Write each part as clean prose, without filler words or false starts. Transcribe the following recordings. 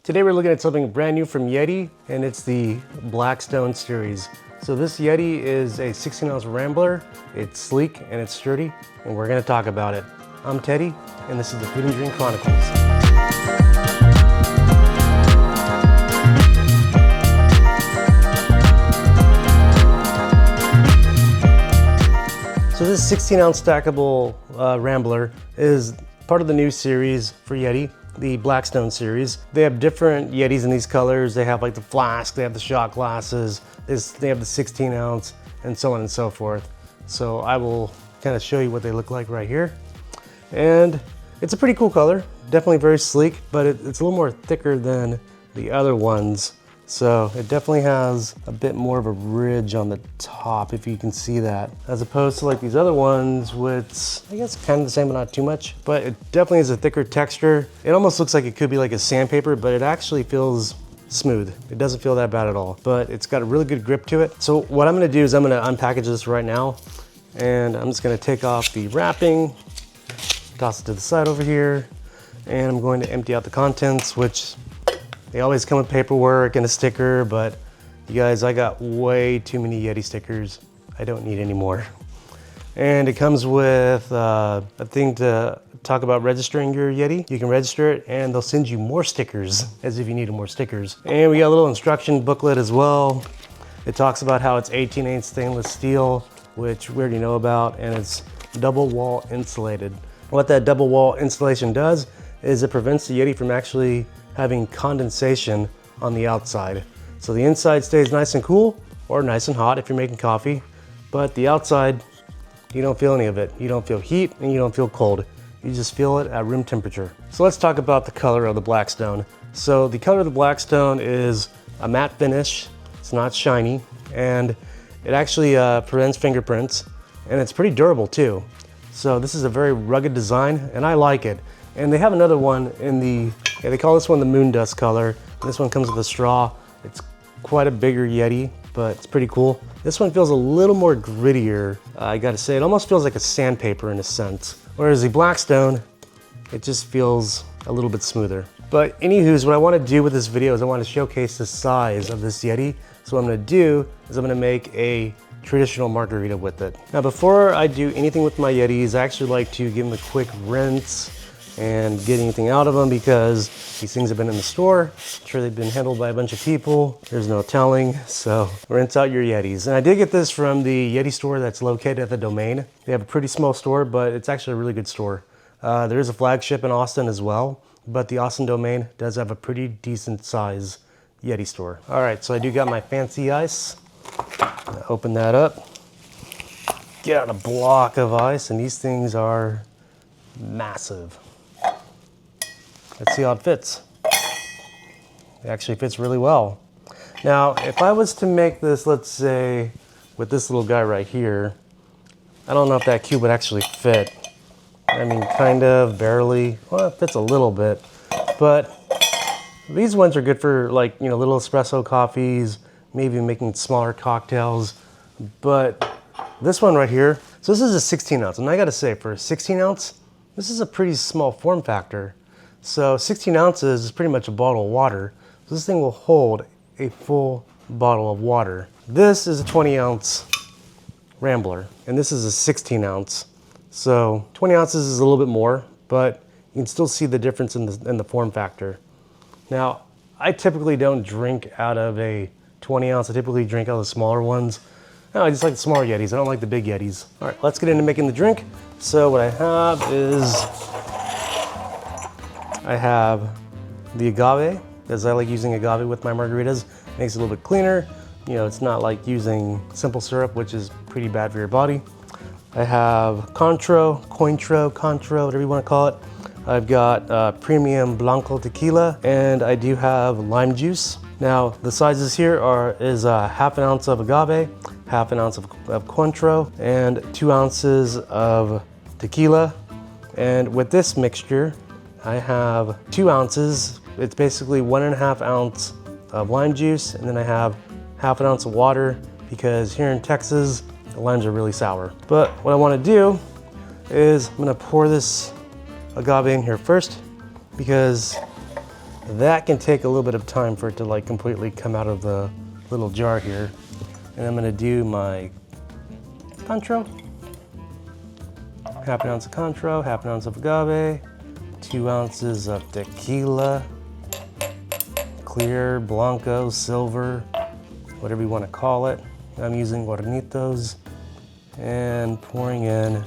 Today we're looking at something brand new from YETI, and it's the Blackstone series. So this YETI is a 16-ounce Rambler. It's sleek and it's sturdy, and we're gonna talk about it. I'm Teddy, and this is the Food and Drink Chronicles. So this 16-ounce stackable Rambler is part of the new series for YETI, the Blackstone series. They have different YETIs in these colors. They have like the flask, they have the shot glasses, they have the 16-ounce, and so on and so forth. So I will kind of show you what they look like right here. And it's a pretty cool color, definitely very sleek, but it's a little more thicker than the other ones. So it definitely has a bit more of a ridge on the top, if you can see that, as opposed to like these other ones, which I guess kind of the same but not too much, but it definitely has a thicker texture. It almost looks like it could be like a sandpaper, but it actually feels smooth. It doesn't feel that bad at all, but it's got a really good grip to it. So what I'm gonna do is I'm gonna unpackage this right now, and I'm just gonna take off the wrapping, toss it to the side over here, and I'm going to empty out the contents, which they always come with paperwork and a sticker, but you guys, I got way too many YETI stickers. I don't need any more. And it comes with a thing to talk about registering your YETI. You can register it and they'll send you more stickers, as if you needed more stickers. And we got a little instruction booklet as well. It talks about how it's 18/8 stainless steel, which we already know about, and it's double wall insulated. What that double wall insulation does is it prevents the YETI from actually having condensation on the outside. So the inside stays nice and cool, or nice and hot if you're making coffee, but the outside, you don't feel any of it. You don't feel heat and you don't feel cold. You just feel it at room temperature. So let's talk about the color of the Blackstone. So the color of the Blackstone is a matte finish. It's not shiny, and it actually prevents fingerprints, and it's pretty durable too. So this is a very rugged design, and I like it. And they have another one in the, they call this one the moon dust color. This one comes with a straw. It's quite a bigger YETI, but it's pretty cool. This one feels a little more grittier. I gotta say, it almost feels like a sandpaper in a sense. Whereas the Blackstone, it just feels a little bit smoother. But anywho's, what I wanna do with this video is I wanna showcase the size of this YETI. So what I'm gonna do is I'm gonna make a traditional margarita with it. Now, before I do anything with my YETIs, I actually like to give them a quick rinse and get anything out of them, because these things have been in the store. I'm sure they've been handled by a bunch of people. There's no telling, so rinse out your YETIs. And I did get this from the YETI store that's located at the Domain. They have a pretty small store, but it's actually a really good store. There is a flagship in Austin as well, but the Austin Domain does have a pretty decent size YETI store. All right, so I do got my fancy ice. Open that up, get out a block of ice, and these things are massive. Let's see how it fits. It actually fits really well. Now, if I was to make this, let's say, with this little guy right here, I don't know if that cube would actually fit. I mean, kind of, barely. Well, it fits a little bit, but these ones are good for, like, you know, little espresso coffees, maybe making smaller cocktails. But this one right here, so this is a 16 ounce, and I gotta say, for a 16 ounce, this is a pretty small form factor. So 16 ounces is pretty much a bottle of water. So this thing will hold a full bottle of water. This is a 20 ounce Rambler, and this is a 16 ounce. So 20 ounces is a little bit more, but you can still see the difference in the form factor. Now, I typically don't drink out of a 20 ounce. I typically drink out of the smaller ones. No, I just like the smaller YETIs. I don't like the big YETIs. All right, let's get into making the drink. So what I have is, I have the agave, because I like using agave with my margaritas. It makes it a little bit cleaner. You know, it's not like using simple syrup, which is pretty bad for your body. I have Cointreau, whatever you want to call it. I've got premium Blanco tequila, and I do have lime juice. Now, the sizes here is half an ounce of agave, half an ounce of Cointreau, and 2 ounces of tequila. And with this mixture, I have 2 ounces. It's basically 1.5 ounce of lime juice, and then I have half an ounce of water, because here in Texas, the limes are really sour. But what I wanna do is I'm gonna pour this agave in here first, because That can take a little bit of time for it to like completely come out of the little jar here. And I'm gonna do my Contro. Half an ounce of Contro, half an ounce of agave, 2 ounces of tequila, clear, blanco, silver, whatever you want to call it. I'm using Guarnitos, and pouring in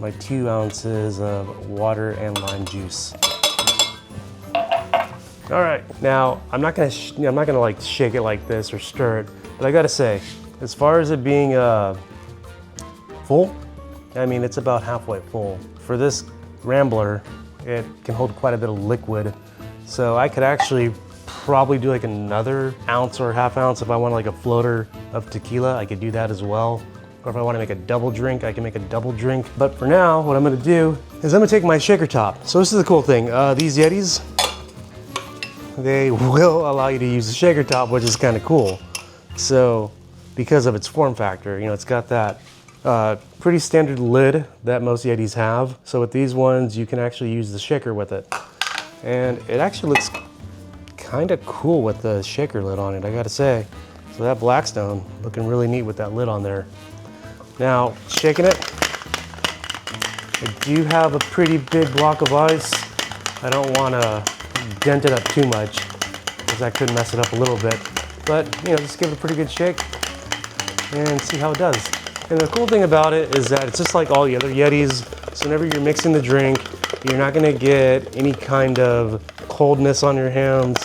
my 2 ounces of water and lime juice. All right, now I'm not gonna like shake it like this or stir it, but I gotta say, as far as it being full, I mean it's about halfway full. For this Rambler, it can hold quite a bit of liquid, so I could actually probably do like another ounce or half ounce if I want like a floater of tequila. I could do that as well. Or if I want to make a double drink, I can make a double drink. But for now, what I'm gonna do is I'm gonna take my shaker top. So this is the cool thing. These Yetis, they will allow you to use the shaker top, which is kind of cool. So because of its form factor, you know, it's got that pretty standard lid that most Yetis have. So with these ones, you can actually use the shaker with it. And it actually looks kind of cool with the shaker lid on it, I gotta say. So that Blackstone looking really neat with that lid on there. Now, shaking it, I do have a pretty big block of ice. I don't want to dent it up too much because that could mess it up a little bit. But, you know, just give it a pretty good shake and see how it does. And the cool thing about it is that it's just like all the other Yetis. So whenever you're mixing the drink, you're not going to get any kind of coldness on your hands.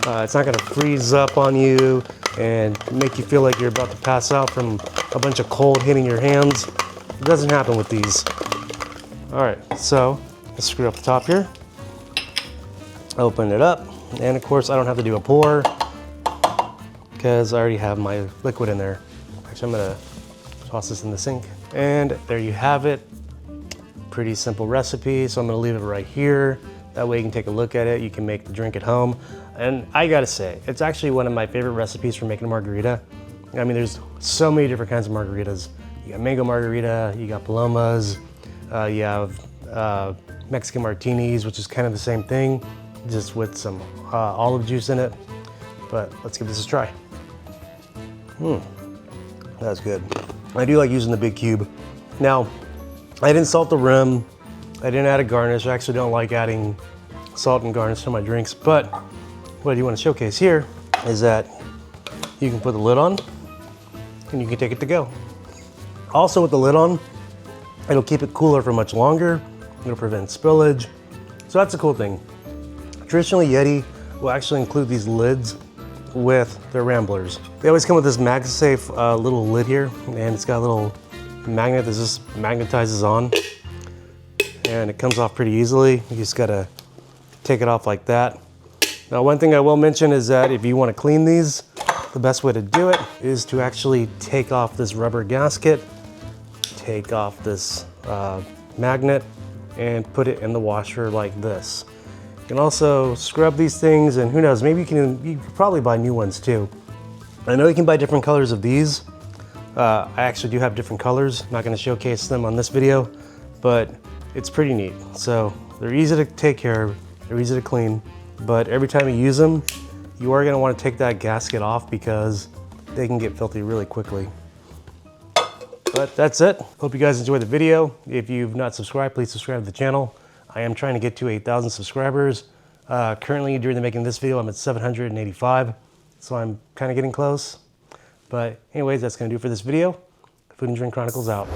It's not going to freeze up on you and make you feel like you're about to pass out from a bunch of cold hitting your hands. It doesn't happen with these. All right, so let's screw up the top here. Open it up, and of course I don't have to do a pour because I already have my liquid in there. Actually, I'm gonna toss this in the sink. And there you have it. Pretty simple recipe, so I'm gonna leave it right here. That way you can take a look at it, you can make the drink at home. And I gotta say, it's actually one of my favorite recipes for making a margarita. I mean, there's so many different kinds of margaritas. You got mango margarita, you got palomas, you have Mexican martinis, which is kind of the same thing, just with some olive juice in it. But let's give this a try. That's good. I do like using the big cube. Now, I didn't salt the rim. I didn't add a garnish. I actually don't like adding salt and garnish to my drinks, but what I do want to showcase here is that you can put the lid on and you can take it to go. Also with the lid on, it'll keep it cooler for much longer. It'll prevent spillage. So that's a cool thing. Traditionally, Yeti will actually include these lids with their Ramblers. They always come with this MagSafe little lid here, and it's got a little magnet that just magnetizes on, and it comes off pretty easily. You just gotta take it off like that. Now, one thing I will mention is that if you want to clean these, the best way to do it is to actually take off this rubber gasket, take off this magnet, and put it in the washer like this. You can also scrub these things, and who knows, maybe you can probably buy new ones too. I know you can buy different colors of these. I actually do have different colors. I'm not going to showcase them on this video, but it's pretty neat. So they're easy to take care of, they're easy to clean, but every time you use them, you are going to want to take that gasket off because they can get filthy really quickly. But that's it. Hope you guys enjoyed the video. If you've not subscribed, please subscribe to the channel. I am trying to get to 8,000 subscribers. Currently, during the making of this video, I'm at 785, so I'm kind of getting close. But anyways, that's gonna do it for this video. Food and Drink Chronicles out.